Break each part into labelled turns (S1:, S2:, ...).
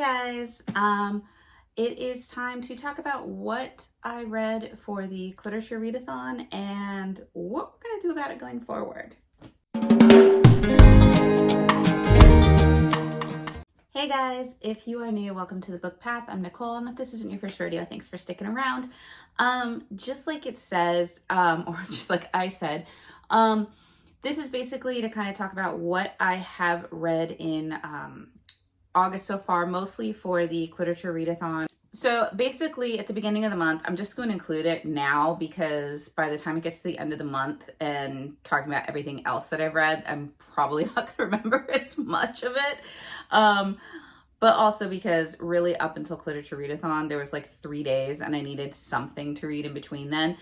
S1: guys, it is time to talk about what I read for the Cliterature Readathon and what we're going to do about it going forward. Hey guys, if you are new, welcome to The Book Path. I'm Nicole, and if this isn't your first rodeo, thanks for sticking around. Just like it says, or just like I said, this is basically to kind of talk about what I have read in August so far, mostly for the Cliterature Readathon. So basically at the beginning of the month, I'm just going to include it now because by the time it gets to the end of the month and talking about everything else that I've read, I'm probably not going to remember as much of it. But also because really up until Cliterature Readathon, there was like 3 days and I needed something to read in between then.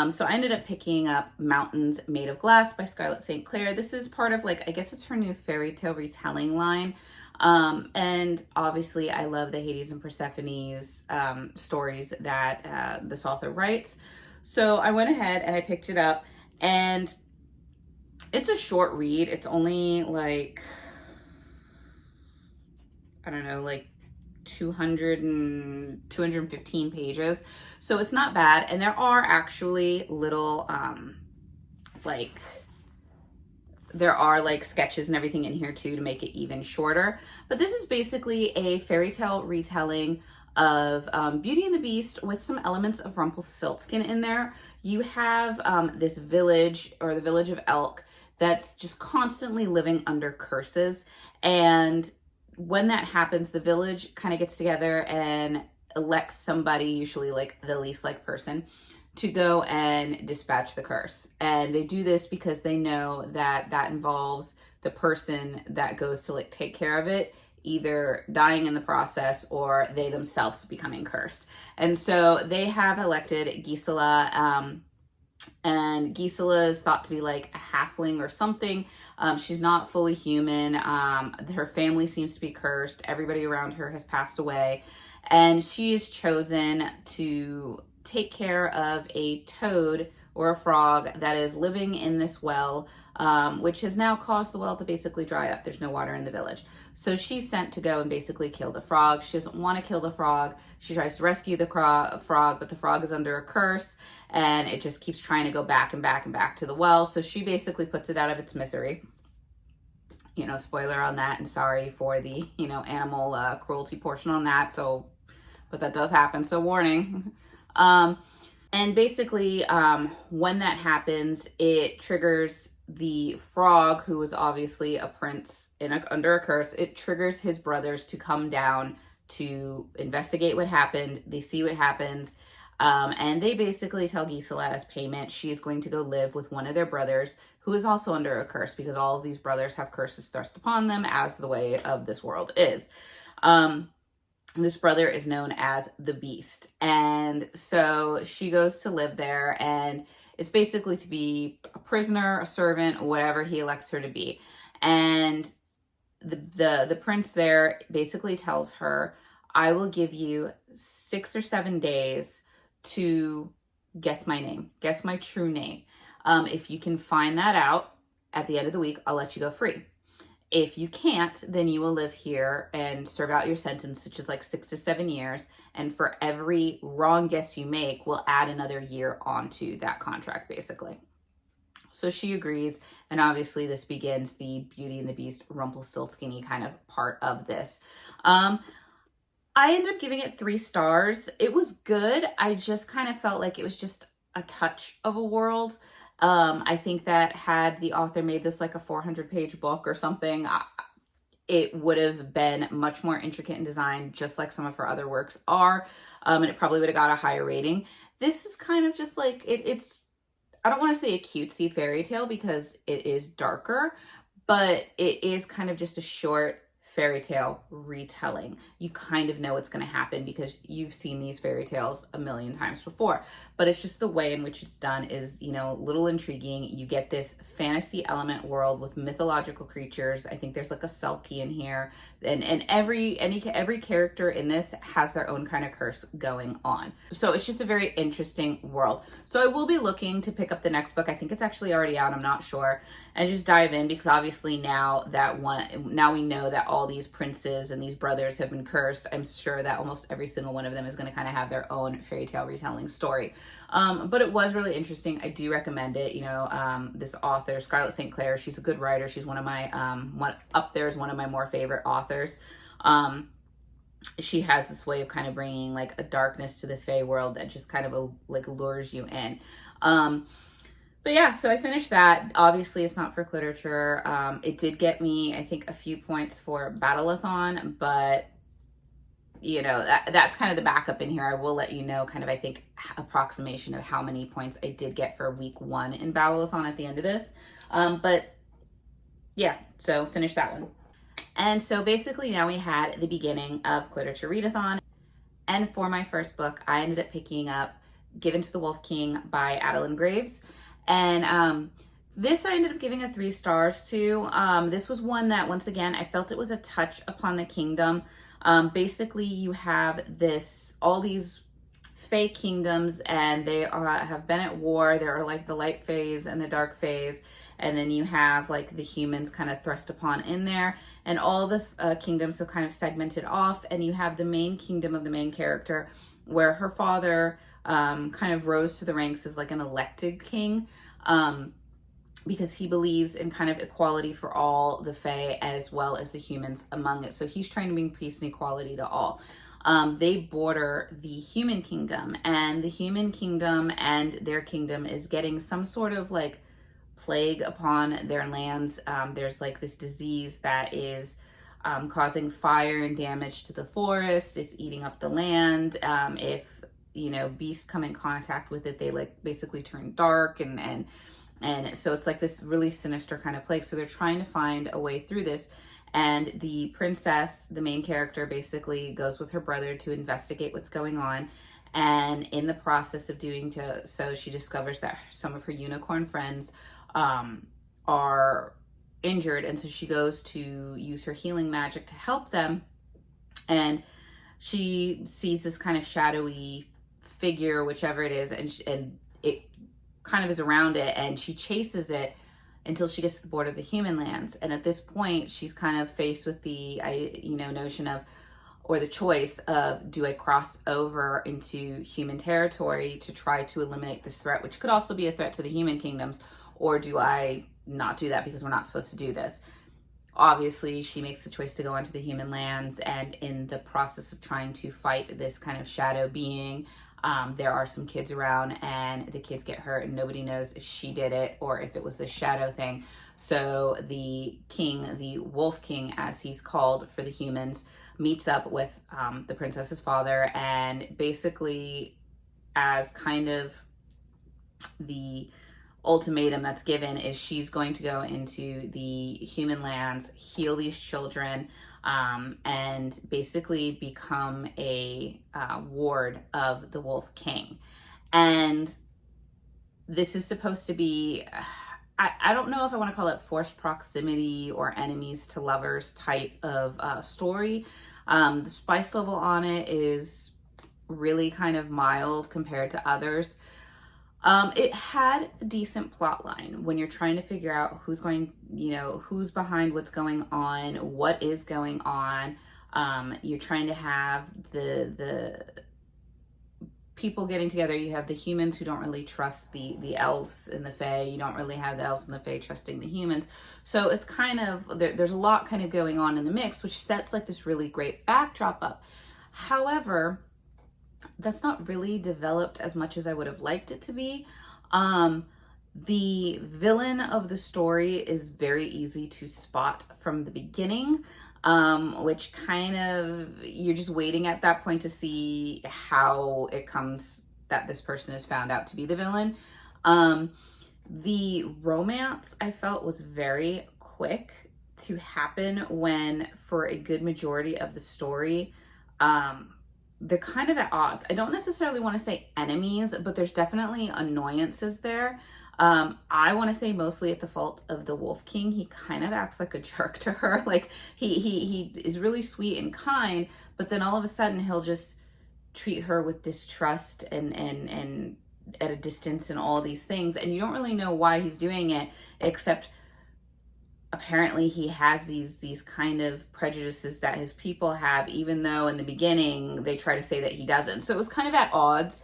S1: So I ended up picking up Mountains Made of Glass by Scarlett St. Clair. This is part of like, I guess it's her new fairy tale retelling line. And obviously I love the Hades and Persephone's stories that this author writes. So I went ahead and I picked it up, and it's a short read. It's only like, I don't know, like 215 pages. So it's not bad. And there are actually little, there are like sketches and everything in here too to make it even shorter. But this is basically a fairy tale retelling of Beauty and the Beast with some elements of Rumpelstiltskin in there. You have this village, or the village of Elk, that's just constantly living under curses. And when that happens, the village kind of gets together and elects somebody, usually like the least liked person, to go and dispatch the curse. And they do this because they know that that involves the person that goes to like take care of it either dying in the process or they themselves becoming cursed. And so they have elected Gisela, and Gisela is thought to be like a halfling or something. She's not fully human. Her family seems to be cursed. Everybody around her has passed away. And she is chosen to take care of a toad or a frog that is living in this well, which has now caused the well to basically dry up. There's no water in the village. So she's sent to go and basically kill the frog. She doesn't want to kill the frog. She tries to rescue the frog, but the frog is under a curse and it just keeps trying to go back and back and back to the well. So she basically puts it out of its misery. You know, spoiler on that, and sorry for the, animal cruelty portion on that. So, but that does happen. So warning. And basically, when that happens, it triggers the frog, who is obviously a prince under a curse. It triggers his brothers to come down to investigate what happened. They see what happens. And they basically tell Gisela as payment, she is going to go live with one of their brothers who is also under a curse, because all of these brothers have curses thrust upon them, as the way of this world is. This brother is known as the Beast. And so she goes to live there, and it's basically to be a prisoner, a servant, whatever he elects her to be. And the prince there basically tells her, I will give you 6 or 7 days to guess my name, guess my true name. If you can find that out at the end of the week, I'll let you go free. If you can't, then you will live here and serve out your sentence, which is like 6 to 7 years. And for every wrong guess you make, we'll add another year onto that contract, basically. So she agrees. And obviously this begins the Beauty and the Beast Rumpelstiltskin-y kind of part of this. I ended up giving it 3 stars. It was good. I just kind of felt like it was just a touch of a world. I think that had the author made this like a 400-page book or something, it would have been much more intricate in design, just like some of her other works are. And it probably would have got a higher rating. This is kind of just like, it's, I don't want to say a cutesy fairy tale because it is darker, but it is kind of just a short fairy tale retelling. You kind of know what's going to happen because you've seen these fairy tales a million times before, but it's just the way in which it's done is, a little intriguing. You get this fantasy element world with mythological creatures. I think there's like a Selkie in here, and every character in this has their own kind of curse going on. So it's just a very interesting world. So I will be looking to pick up the next book. I think it's actually already out. I'm not sure. and just dive in, because obviously now we know that all these princes and these brothers have been cursed. I'm sure that almost every single one of them is going to kind of have their own fairy tale retelling story. But it was really interesting. I do recommend it. This author, Scarlett St. Clair, she's a good writer. She's one of my up there is one of my more favorite authors. She has this way of kind of bringing like a darkness to the Fae world that just kind of like lures you in. But yeah, so I finished that. Obviously, it's not for Cliterature. It did get me, I think, a few points for Battleathon, but that's kind of the backup in here. I will let you know kind of, I think, approximation of how many points I did get for week 1 in Battleathon at the end of this. But yeah, so finish that one. And so basically now we had the beginning of Cliterature Readathon. And for my first book, I ended up picking up Given to the Wolf King by Adeline Graves. And this I ended up giving a 3 stars to. This was one that, once again, I felt it was a touch upon the kingdom. Basically, you have all these Fae kingdoms, and they have been at war. There are like the light phase and the dark phase, and then you have like the humans kind of thrust upon in there, and all the kingdoms have kind of segmented off, and you have the main kingdom of the main character, where her father kind of rose to the ranks as like an elected king, because he believes in kind of equality for all the Fae as well as the humans among it. So he's trying to bring peace and equality to all. They border the human kingdom, and the human kingdom and their kingdom is getting some sort of like plague upon their lands. There's like this disease that is causing fire and damage to the forest. It's eating up the land. If beasts come in contact with it, they like basically turn dark, and so it's like this really sinister kind of plague. So they're trying to find a way through this. And the princess, the main character, basically goes with her brother to investigate what's going on. And in the process of doing so, she discovers that some of her unicorn friends are injured. And so she goes to use her healing magic to help them. And she sees this kind of shadowy figure, whichever it is, and it kind of is around it, and she chases it until she gets to the border of the human lands. And at this point, she's kind of faced with the notion of, or the choice of, do I cross over into human territory to try to eliminate this threat, which could also be a threat to the human kingdoms, or do I not do that because we're not supposed to do this? Obviously, she makes the choice to go onto the human lands, and in the process of trying to fight this kind of shadow being, there are some kids around, and the kids get hurt, and nobody knows if she did it or if it was the shadow thing. So the king, the Wolf King, as he's called for the humans, meets up with the princess's father, and basically, as kind of the ultimatum that's given, is she's going to go into the human lands, heal these children, and basically become a ward of the Wolf King. And this is supposed to be, I don't know if I want to call it forced proximity or enemies to lovers type of story. The spice level on it is really kind of mild compared to others. It had a decent plot line when you're trying to figure out who's behind what's going on, what is going on. You're trying to have the people getting together. You have the humans who don't really trust the elves and the Fae. You don't really have the elves and the Fae trusting the humans. So it's kind of, there's a lot kind of going on in the mix, which sets like this really great backdrop up. However, that's not really developed as much as I would have liked it to be. The villain of the story is very easy to spot from the beginning, which kind of, you're just waiting at that point to see how it comes that this person is found out to be the villain. The romance, I felt, was very quick to happen, when for a good majority of the story, they're kind of at odds. I don't necessarily want to say enemies, but there's definitely annoyances there. I want to say mostly at the fault of the Wolf King. He kind of acts like a jerk to her. Like he is really sweet and kind, but then all of a sudden he'll just treat her with distrust and at a distance and all these things. And you don't really know why he's doing it, except apparently he has these kind of prejudices that his people have, even though in the beginning they try to say that he doesn't. So it was kind of at odds.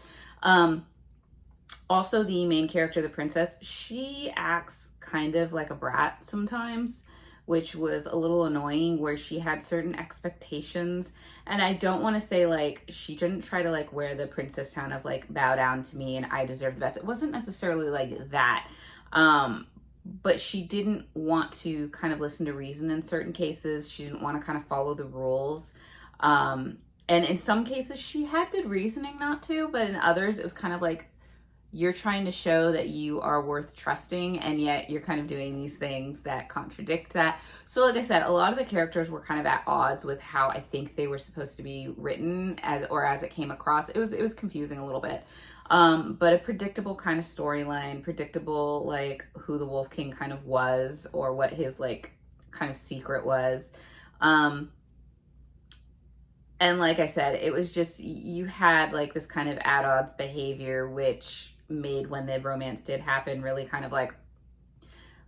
S1: Also, the main character, the princess, she acts kind of like a brat sometimes, which was a little annoying, where she had certain expectations. And I don't want to say like she didn't try to like wear the princess crown of like bow down to me and I deserve the best. It wasn't necessarily like that. But she didn't want to kind of listen to reason in certain cases. She didn't want to kind of follow the rules. And in some cases, she had good reasoning not to, but in others, it was kind of like, you're trying to show that you are worth trusting, and yet you're kind of doing these things that contradict that. So like I said, a lot of the characters were kind of at odds with how I think they were supposed to be written as it came across. It was confusing a little bit. But a predictable kind of storyline, predictable like who the Wolf King kind of was, or what his like kind of secret was. And like I said, it was just, you had like this kind of at odds behavior, which made when the romance did happen really kind of like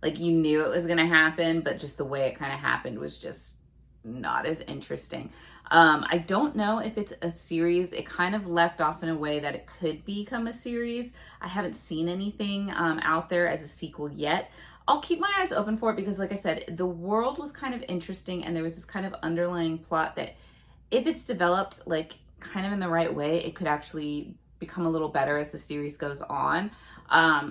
S1: you knew it was going to happen, but just the way it kind of happened was just not as interesting. I don't know if it's a series. It kind of left off in a way that it could become a series. I haven't seen anything out there as a sequel yet. I'll keep my eyes open for it because like I said, the world was kind of interesting, and there was this kind of underlying plot that if it's developed like kind of in the right way, it could actually become a little better as the series goes on.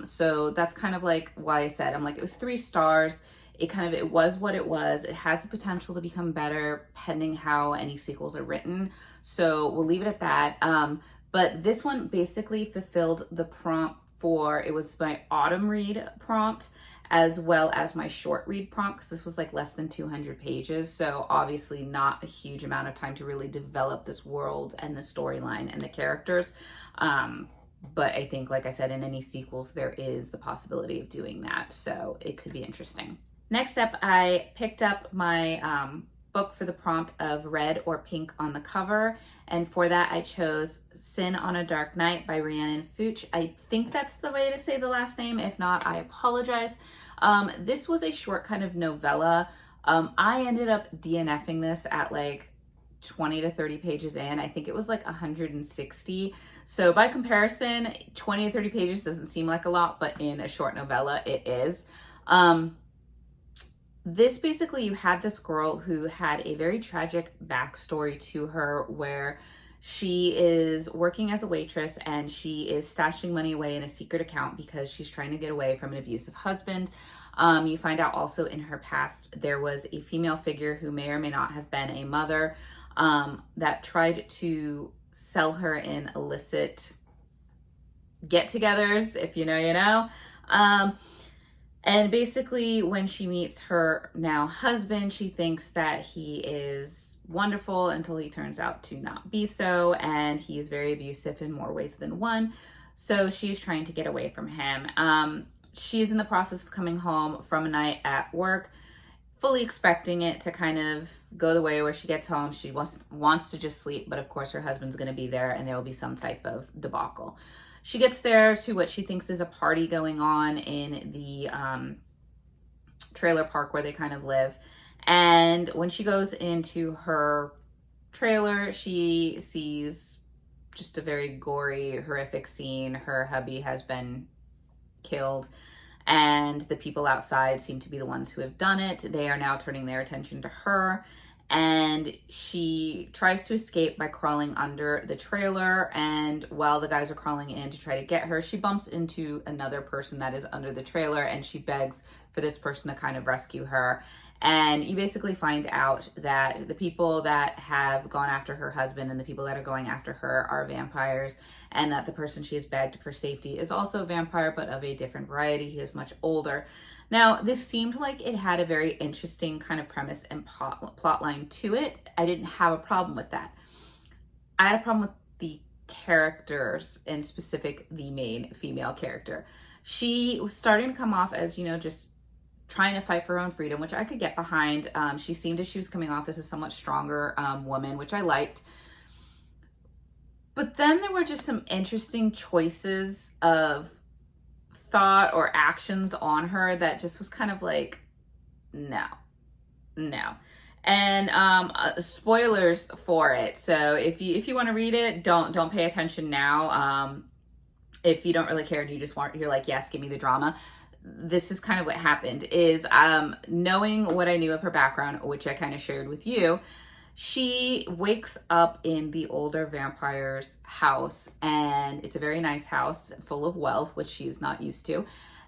S1: So that's kind of like why I said, I'm like, it was 3 stars. It was what it was. It has the potential to become better pending how any sequels are written. So we'll leave it at that. But this one basically fulfilled the prompt for, it was my autumn read prompt as well as my short read prompt, because this was like less than 200 pages. So obviously not a huge amount of time to really develop this world and the storyline and the characters. But I think, like I said, in any sequels, there is the possibility of doing that. So it could be interesting. Next up, I picked up my book for the prompt of red or pink on the cover. And for that, I chose Sin on a Dark Night by Rhiannon Fuchs. I think that's the way to say the last name. If not, I apologize. This was a short kind of novella. I ended up DNFing this at like 20 to 30 pages in. I think it was like 160. So by comparison, 20 to 30 pages doesn't seem like a lot, but in a short novella, it is. This basically, you had this girl who had a very tragic backstory to her, where she is working as a waitress and she is stashing money away in a secret account because she's trying to get away from an abusive husband. You find out also in her past, there was a female figure who may or may not have been a mother that tried to sell her in illicit get-togethers, if you know, you know. And basically, when she meets her now husband, she thinks that he is wonderful until he turns out to not be so. And he is very abusive in more ways than one. So she's trying to get away from him. She's in the process of coming home from a night at work, fully expecting it to kind of go the way where she gets home. She wants to just sleep. But of course, her husband's going to be there and there will be some type of debacle. She gets there to what she thinks is a party going on in the trailer park where they kind of live. And when she goes into her trailer, she sees just a very gory, horrific scene. Her hubby has been killed, and the people outside seem to be the ones who have done it. They are now turning their attention to her. And she tries to escape by crawling under the trailer. And while the guys are crawling in to try to get her, she bumps into another person that is under the trailer, and she begs for this person to kind of rescue her. And you basically find out that the people that have gone after her husband and the people that are going after her are vampires, and that the person she has begged for safety is also a vampire, but of a different variety. He is much older. Now, this seemed like it had a very interesting kind of premise and plot line to it. I didn't have a problem with that. I had a problem with the characters, in specific, the main female character. She was starting to come off as, you know, just trying to fight for her own freedom, which I could get behind. She seemed as she was coming off as a somewhat stronger woman, which I liked. But then there were just some interesting choices of thought or actions on her that just was kind of like, No, no. And spoilers for it. So if you want to read it, don't pay attention now. If you don't really care and you just want, you're like, yes, give me the drama. This is kind of what happened is knowing what I knew of her background, which I kind of shared with you. She wakes up in the older vampire's house, and it's a very nice house full of wealth, which she's not used to.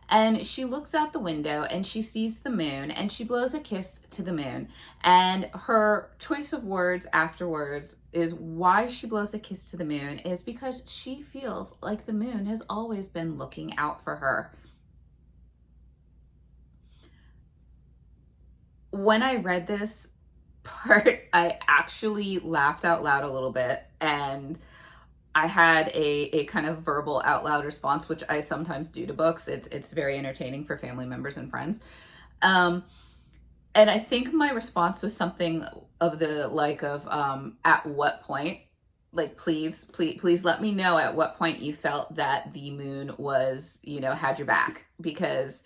S1: And she looks out the window and she sees the moon and she blows a kiss to the moon. And her choice of words afterwards is why she blows a kiss to the moon is because she feels like the moon has always been looking out for her. When I read this part, I actually laughed out loud a little bit, and I had a kind of verbal out loud response, which I sometimes do to books. It's very entertaining for family members and friends. And I think my response was something of the like of at what point, like please let me know at what point you felt that the moon was, had your back, because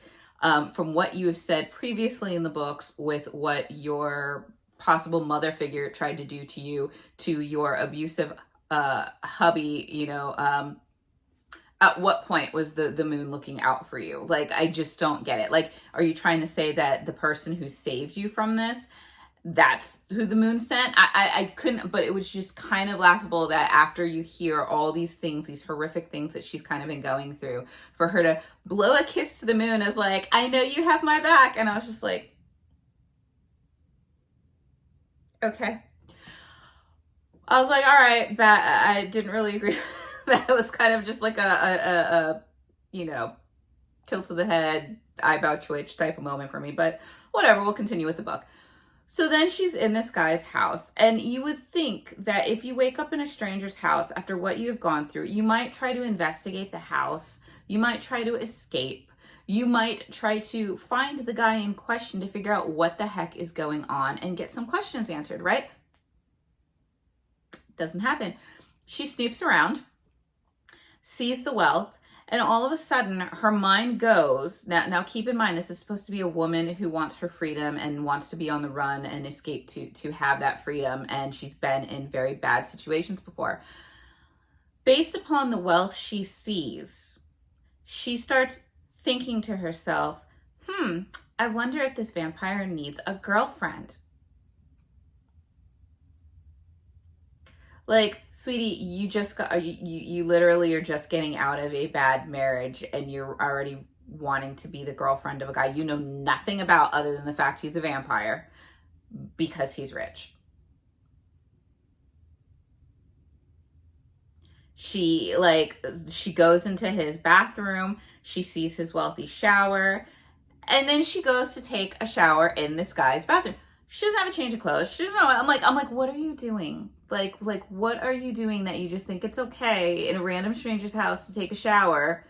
S1: from what you have said previously in the books with what your possible mother figure tried to do to you, to your abusive hubby, at what point was the moon looking out for you? Like, I just don't get it. Like, are you trying to say that the person who saved you from this, that's who the moon sent? I couldn't, but it was just kind of laughable that after you hear all these things, these horrific things that she's kind of been going through, for her to blow a kiss to the moon is like, I know you have my back. And I was just like, okay. I was like, all right, but I didn't really agree. That was kind of just like a tilt of the head, eyebrow twitch type of moment for me. But whatever, we'll continue with the book. So then she's in this guy's house, and you would think that if you wake up in a stranger's house after what you've gone through, you might try to investigate the house. You might try to escape. You might try to find the guy in question to figure out what the heck is going on and get some questions answered, right? Doesn't happen. She snoops around, sees the wealth, and all of a sudden her mind goes, now keep in mind, this is supposed to be a woman who wants her freedom and wants to be on the run and escape to have that freedom, and she's been in very bad situations before. Based upon the wealth she sees, she starts thinking to herself, I wonder if this vampire needs a girlfriend. Like, sweetie, you just got, you literally are just getting out of a bad marriage and you're already wanting to be the girlfriend of a guy you know nothing about other than the fact he's a vampire because he's rich. She goes into his bathroom, she sees his wealthy shower, and then she goes to take a shower in this guy's bathroom. She doesn't have a change of clothes. She doesn't know. I'm like, what are you doing? Like, what are you doing that you just think it's okay in a random stranger's house to take a shower?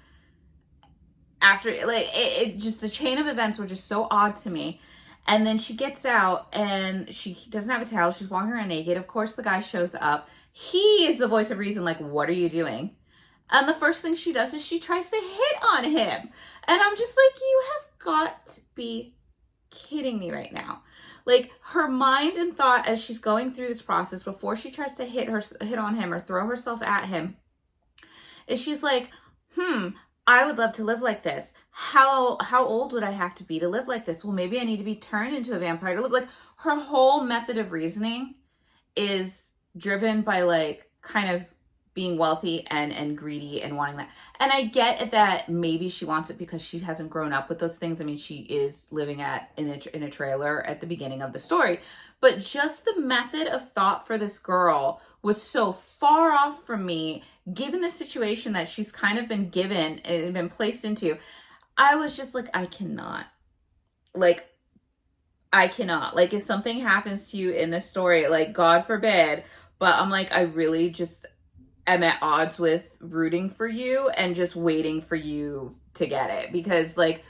S1: After, like, it just, the chain of events were just so odd to me. And then she gets out and she doesn't have a towel. She's walking around naked. Of course, the guy shows up. He is the voice of reason. Like, what are you doing? And the first thing she does is she tries to hit on him. And I'm just like, you have got to be kidding me right now. Like, her mind and thought as she's going through this process before she tries to hit on him or throw herself at him is she's like, I would love to live like this. How old would I have to be to live like this? Well, maybe I need to be turned into a vampire to live. Like, her whole method of reasoning is driven by, like, kind of being wealthy and greedy and wanting that. And I get that maybe she wants it because she hasn't grown up with those things. I mean, she is living in a trailer at the beginning of the story. But just the method of thought for this girl was so far off from me, given the situation that she's kind of been given and been placed into. I was just like, I cannot. Like, if something happens to you in this story, like, God forbid, but I'm like, I really just am at odds with rooting for you and just waiting for you to get it, because, like,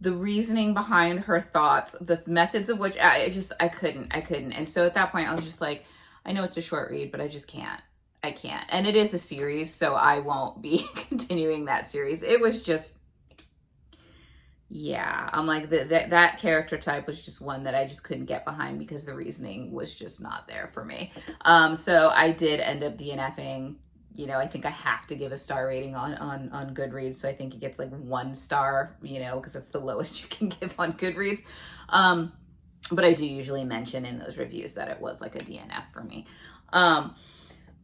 S1: the reasoning behind her thoughts, the methods of which I couldn't. And so at that point I was just like, I know it's a short read, but I just can't. I can't. And it is a series, so I won't be continuing that series. It was just Yeah, I'm like that character type was just one that I just couldn't get behind because the reasoning was just not there for me. So I did end up DNFing. You know, I think I have to give a star rating on Goodreads, so I think it gets like 1 star. You know, because that's the lowest you can give on Goodreads. But I do usually mention in those reviews that it was like a DNF for me.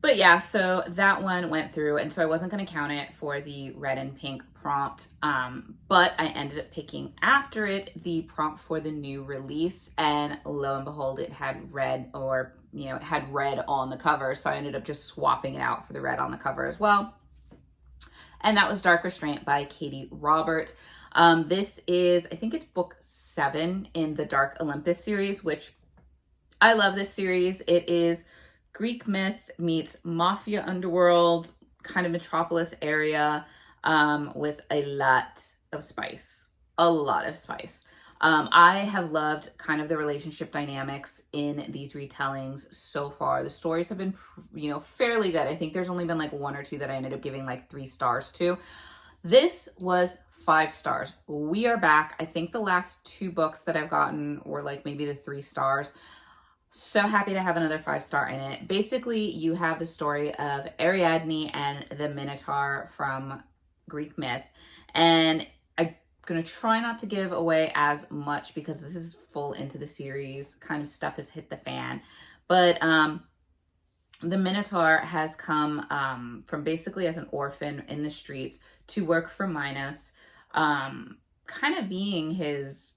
S1: But yeah, so that one went through, and so I wasn't going to count it for the red and pink prompt, but I ended up picking after it the prompt for the new release, and lo and behold, it had red, or it had red on the cover, so I ended up just swapping it out for the red on the cover as well. And that was Dark Restraint by Katie Robert. This is, I think it's book 7 in the Dark Olympus series, which I love this series. It is Greek myth meets mafia underworld, kind of metropolis area, with a lot of spice. A lot of spice. I have loved kind of the relationship dynamics in these retellings so far. The stories have been, fairly good. I think there's only been like 1 or 2 that I ended up giving like 3 stars to. This was 5 stars. We are back. I think the last 2 books that I've gotten were like maybe the 3 stars. So happy to have another 5-star in it. Basically, you have the story of Ariadne and the Minotaur from Greek myth. And I'm going to try not to give away as much because this is full into the series. Kind of stuff has hit the fan. But the Minotaur has come from basically as an orphan in the streets to work for Minos, kind of being his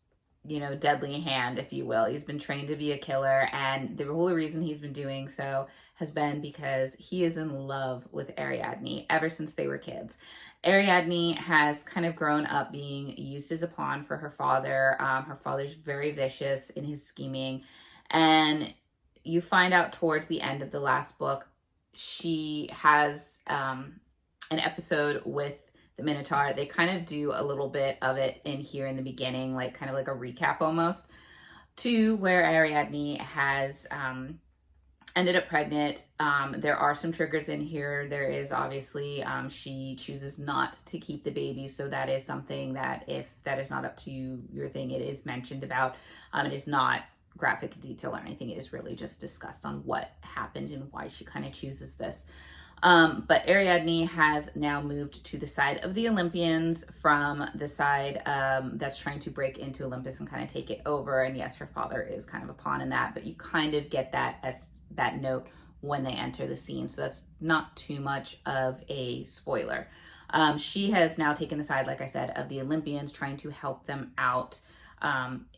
S1: deadly hand, if you will. He's been trained to be a killer, and the whole reason he's been doing so has been because he is in love with Ariadne ever since they were kids. Ariadne has kind of grown up being used as a pawn for her father. Her father's very vicious in his scheming, and you find out towards the end of the last book, she has an episode with the Minotaur. They kind of do a little bit of it in here in the beginning, like kind of like a recap almost, to where Ariadne has ended up pregnant. There are some triggers in here. There is obviously, she chooses not to keep the baby. So that is something that if that is not up to your thing, it is mentioned about. It is not graphic detail or anything. It is really just discussed on what happened and why she kind of chooses this. But Ariadne has now moved to the side of the Olympians from the side that's trying to break into Olympus and kind of take it over. And yes, her father is kind of a pawn in that, but you kind of get that as that note when they enter the scene. So that's not too much of a spoiler. She has now taken the side, like I said, of the Olympians, trying to help them out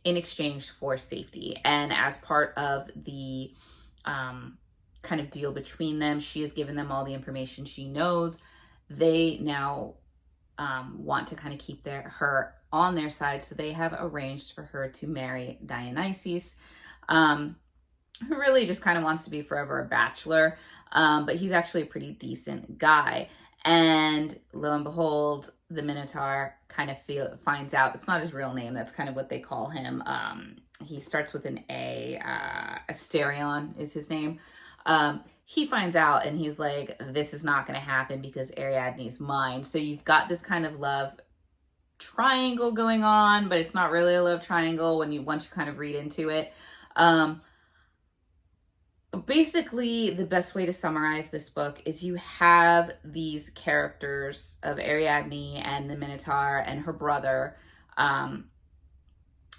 S1: in exchange for safety. And as part of the kind of deal between them, she has given them all the information she knows. They now want to kind of keep her on their side, so they have arranged for her to marry Dionysus, who really just kind of wants to be forever a bachelor, but he's actually a pretty decent guy. And lo and behold, the Minotaur kind of finds out it's not his real name. That's kind of what they call him. He starts with an A. Asterion is his name. He finds out and he's like, this is not going to happen because Ariadne's mine. So you've got this kind of love triangle going on, but it's not really a love triangle once you kind of read into it. Basically, the best way to summarize this book is you have these characters of Ariadne and the Minotaur and her brother,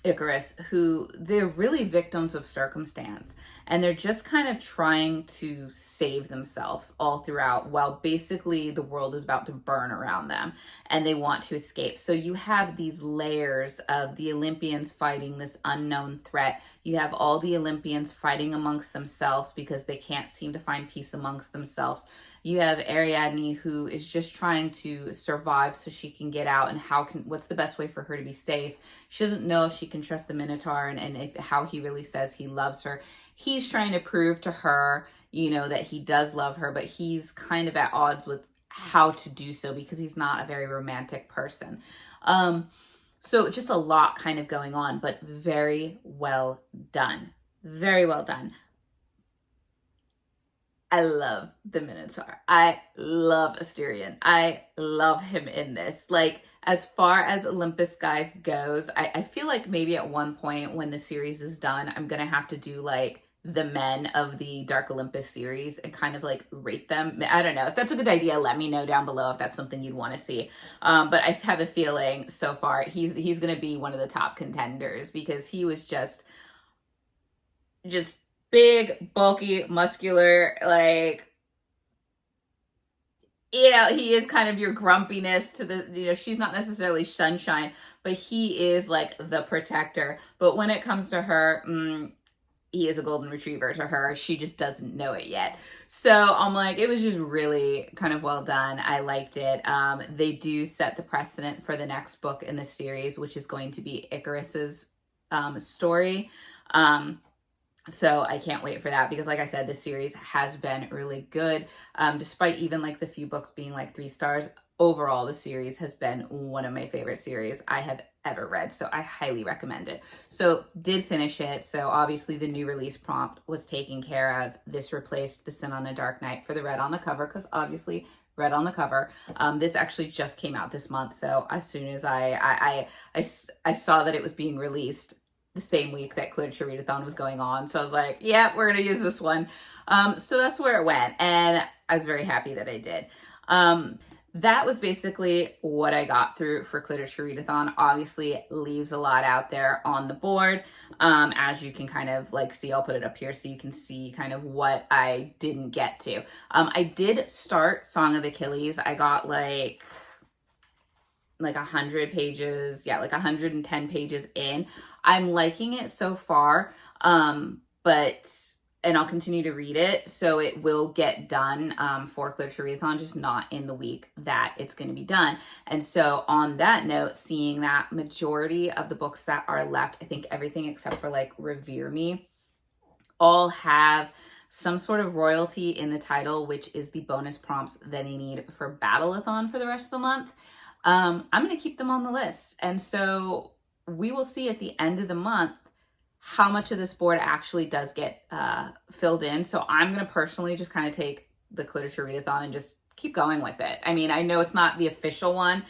S1: Icarus, who they're really victims of circumstance. And they're just kind of trying to save themselves all throughout while basically the world is about to burn around them and they want to escape. So you have these layers of the Olympians fighting this unknown threat. You have all the Olympians fighting amongst themselves because they can't seem to find peace amongst themselves. You have Ariadne, who is just trying to survive so she can get out, and what's the best way for her to be safe. She doesn't know if she can trust the Minotaur and how he really says he loves her. He's trying to prove to her, that he does love her, but he's kind of at odds with how to do so because he's not a very romantic person. So just a lot kind of going on, but very well done. Very well done. I love the Minotaur. I love Asterion. I love him in this. Like, As far as Olympus Guys goes, I feel like maybe at one point when the series is done, I'm gonna have to do like the men of the Dark Olympus series and kind of like rate them. I don't know. If that's a good idea, let me know down below if that's something you'd want to see. But I have a feeling so far he's gonna be one of the top contenders because he was just big, bulky, muscular, like, you know, he is kind of your grumpiness to the, you know, she's not necessarily sunshine, but he is like the protector. But when it comes to her, he is a golden retriever to her. She just doesn't know it yet. So I'm like, it was just really kind of well done. I liked it. They do set the precedent for the next book in the series, which is going to be Icarus's story. So I can't wait for that because like I said, this series has been really good. Despite even like the few books being like 3 stars, overall the series has been one of my favorite series I have ever read. So I highly recommend it. So did finish it. So obviously the new release prompt was taken care of. This replaced The Sin on the Dark Knight for the red on the cover because obviously red on the cover. This actually just came out this month. So as soon as I saw that it was being released, the same week that Cliterature Readathon was going on. So I was like, yeah, we're going to use this one. So that's where it went. And I was very happy that I did. That was basically what I got through for Cliterature Readathon. Obviously, it leaves a lot out there on the board. As you can kind of like see, I'll put it up here so you can see kind of what I didn't get to. I did start Song of Achilles. I got like 100 pages. Yeah, like 110 pages in. I'm liking it so far, and I'll continue to read it, so it will get done for Cliterature Readathon, just not in the week that it's going to be done. And so on that note, seeing that majority of the books that are left, I think everything except for like Revere Me, all have some sort of royalty in the title, which is the bonus prompts that I need for Battleathon for the rest of the month. I'm going to keep them on the list. And so we will see at the end of the month how much of this board actually does get filled in. So I'm going to personally just kind of take the Cliterature Readathon and just keep going with it. I mean, I know it's not the official one,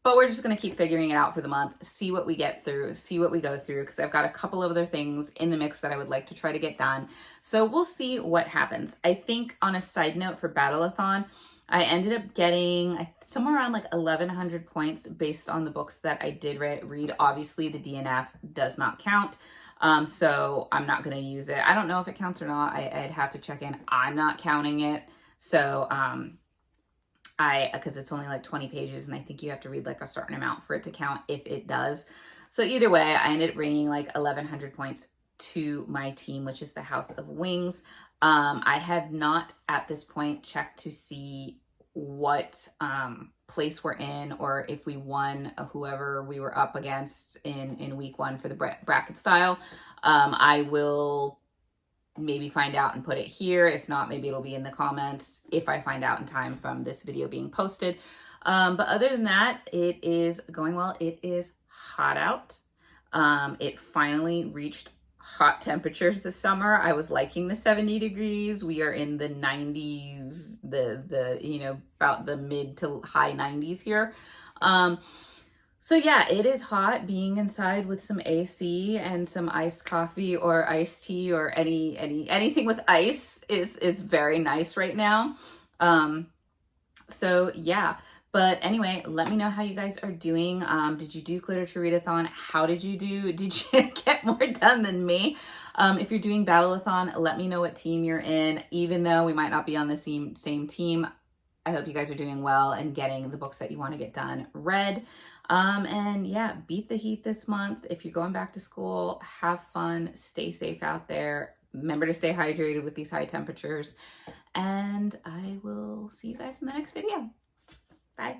S1: but we're just going to keep figuring it out for the month, see what we get through, see what we go through, because I've got a couple of other things in the mix that I would like to try to get done. So we'll see what happens. I think on a side note for Battleathon, I ended up getting somewhere around like 1,100 points based on the books that I did read. Obviously, the DNF does not count, so I'm not going to use it. I don't know if it counts or not. I'd have to check in. I'm not counting it, so because it's only like 20 pages, and I think you have to read like a certain amount for it to count if it does. So either way, I ended up bringing like 1,100 points to my team, which is the House of Wings. I have not at this point checked to see what place we're in or if we won whoever we were up against in week 1 for the bracket style. I will maybe find out and put it here. If not, maybe it'll be in the comments if I find out in time from this video being posted. But other than that, it is going well. It is hot out. It finally reached hot temperatures this summer. I was liking the 70 degrees. We are in the 90s, about the mid to high 90s here. So yeah, it is hot. Being inside with some AC and some iced coffee or iced tea or anything with ice is very nice right now. So yeah. But anyway, let me know how you guys are doing. Did you do Cliterature Readathon? How did you do? Did you get more done than me? If you're doing Battleathon, let me know what team you're in. Even though we might not be on the same team, I hope you guys are doing well and getting the books that you want to get done read. And yeah, beat the heat this month. If you're going back to school, have fun, stay safe out there. Remember to stay hydrated with these high temperatures. And I will see you guys in the next video. Bye.